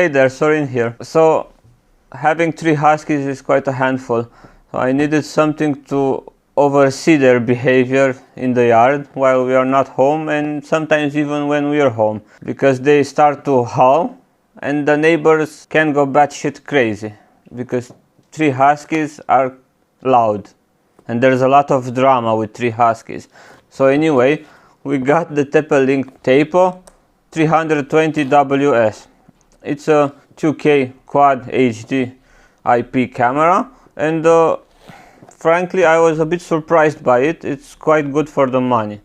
Hey there, Sorin here. So having 3 huskies is quite a handful. So I needed something to oversee their behavior in the yard while we are not home, and sometimes even when we are home, because they start to howl and the neighbors can go batshit crazy because 3 huskies are loud and there's a lot of drama with 3 huskies. So anyway, we got the TP-Link Tapo C320WS. It's a 2K quad HD IP camera, and frankly I was a bit surprised by it. It's quite good for the money.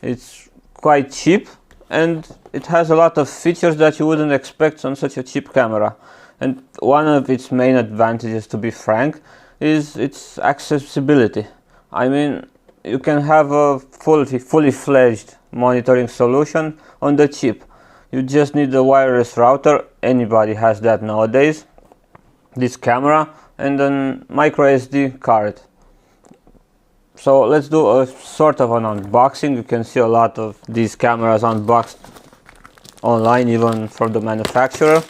It's quite cheap and it has a lot of features that you wouldn't expect on such a cheap camera. And one of its main advantages, to be frank, is its accessibility. I mean, you can have a fully fledged monitoring solution on the chip. You just need a wireless router. Anybody has that nowadays. This camera and a micro SD card. So let's do a sort of an unboxing. You can see a lot of these cameras unboxed online, even from the manufacturer.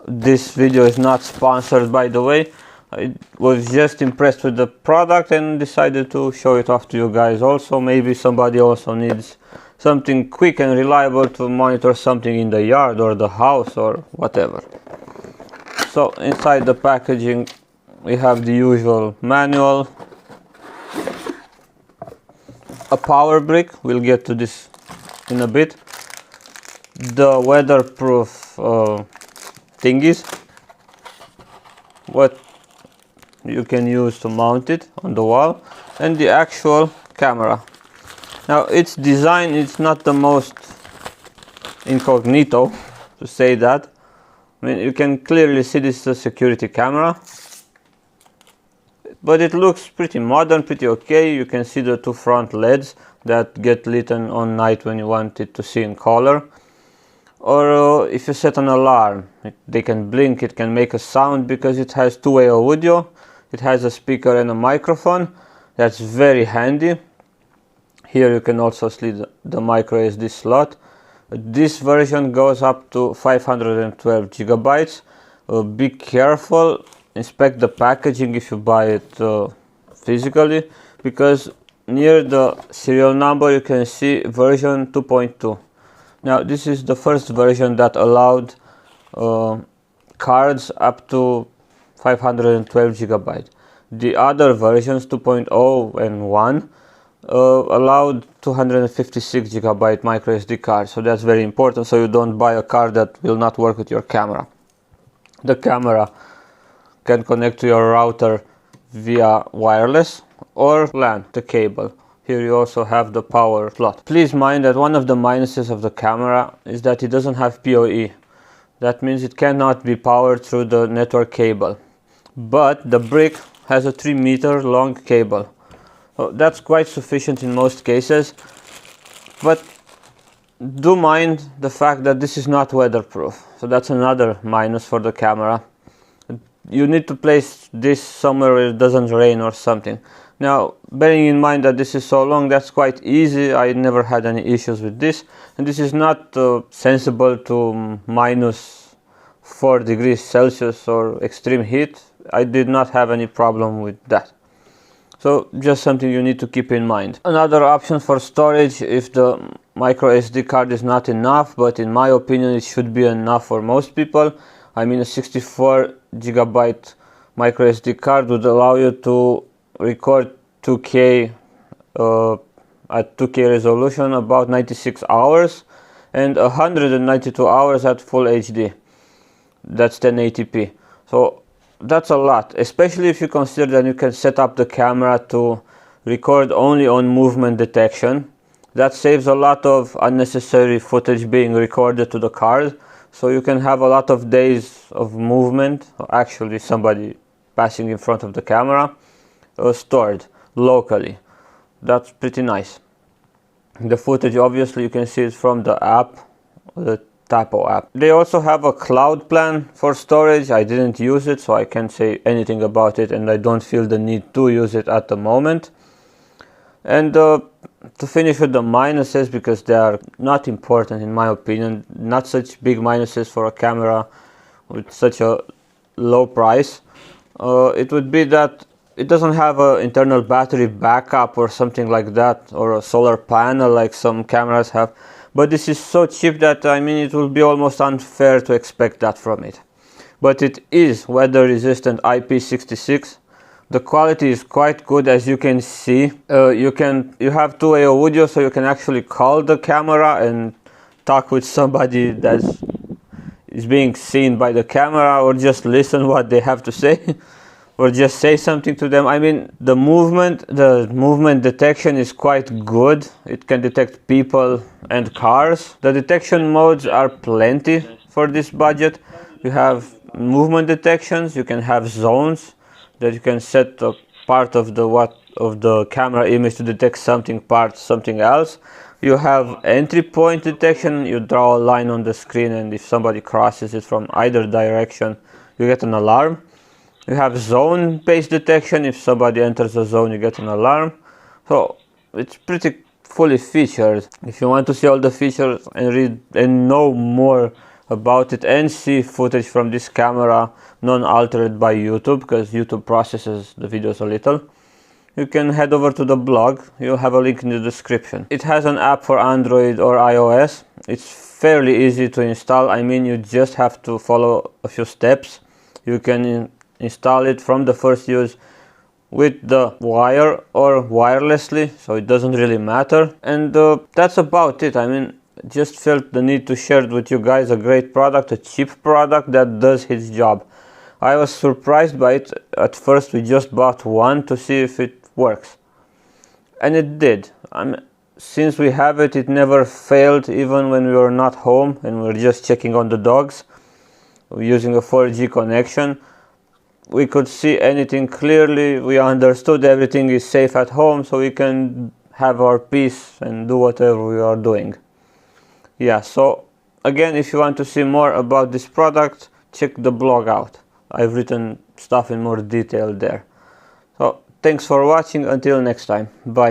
This video is not sponsored, by the way. I was just impressed with the product and decided to show it off to you guys also. Maybe somebody also needs something quick and reliable to monitor something in the yard or the house or whatever. So inside the packaging we have the usual manual, a power brick, we'll get to this in a bit, the weatherproof thingies, what you can use to mount it on the wall, and the actual camera. Now its design is not the most incognito, to say that. I mean, you can clearly see this is a security camera, but it looks pretty modern, pretty okay. You can see the 2 front LEDs that get lit on night when you want it to see in color. Or if you set an alarm, they can blink, it can make a sound because it has 2-way audio. It has a speaker and a microphone. That's very handy. Here you can also slide the micro SD slot. This version goes up to 512 gigabytes. Be careful, inspect the packaging if you buy it physically, because near the serial number you can see version 2.2. Now this is the first version that allowed cards up to 512 gigabytes. The other versions 2.0 and 1 allowed 256 gigabyte micro SD card, so that's very important, so you don't buy a card that will not work with your camera. The camera can connect to your router via wireless or LAN, the cable. Here you also have the power slot. Please mind that one of the minuses of the camera is that it doesn't have PoE. That means it cannot be powered through the network cable, but the brick has a 3-meter long cable. So that's quite sufficient in most cases, but do mind the fact that this is not weatherproof. So that's another minus for the camera. You need to place this somewhere where it doesn't rain or something. Now, bearing in mind that this is so long, that's quite easy. I never had any issues with this, and this is not sensible to minus 4 degrees Celsius or extreme heat. I did not have any problem with that. So just something you need to keep in mind. Another option for storage, if the micro SD card is not enough, but in my opinion it should be enough for most people. I mean, a 64 gigabyte micro SD card would allow you to record 2K at 2K resolution about 96 hours and 192 hours at full HD. That's 1080p. So that's a lot, especially if you consider that you can set up the camera to record only on movement detection. That saves a lot of unnecessary footage being recorded to the card, so you can have a lot of days of movement, actually somebody passing in front of the camera, stored locally. That's pretty nice. The footage, obviously you can see it from the app, the Tapo app. They also have a cloud plan for storage. I didn't use it, so I can't say anything about it, and I don't feel the need to use it at the moment. And to finish with the minuses, because they are not important in my opinion, not such big minuses for a camera with such a low price, it would be that it doesn't have an internal battery backup or something like that, or a solar panel like some cameras have. But this is so cheap that, I mean, it will be almost unfair to expect that from it. But it is weather resistant IP66. The quality is quite good, as you can see. You have two-way audio, so you can actually call the camera and talk with somebody that is being seen by the camera, or just listen what they have to say. Or just say something to them. I mean, the movement detection is quite good. It can detect people and cars. The detection modes are plenty for this budget. You have movement detections. You can have zones that you can set a part of the camera image to detect something else. You have entry point detection. You draw a line on the screen, and if somebody crosses it from either direction, you get an alarm. You have zone-based detection. If somebody enters a zone, you get an alarm. So it's pretty fully featured. If you want to see all the features and read and know more about it and see footage from this camera non-altered by YouTube, because YouTube processes the videos a little, you can head over to the blog. You'll have a link in the description. It has an app for Android or iOS. It's fairly easy to install. I mean, you just have to follow a few steps. You can install it from the first use with the wire or wirelessly, so it doesn't really matter. And that's about it. I mean, just felt the need to share it with you guys. A great product, a cheap product that does its job. I was surprised by it. At first we just bought one to see if it works, and it did. Since we have it, it never failed, even when we were not home and we were just checking on the dogs using a 4G connection. We could see anything clearly. We understood everything is safe at home, so we can have our peace and do whatever we are doing. Yeah, so again, if you want to see more about this product, check the blog out. I've written stuff in more detail there. So thanks for watching. Until next time. Bye.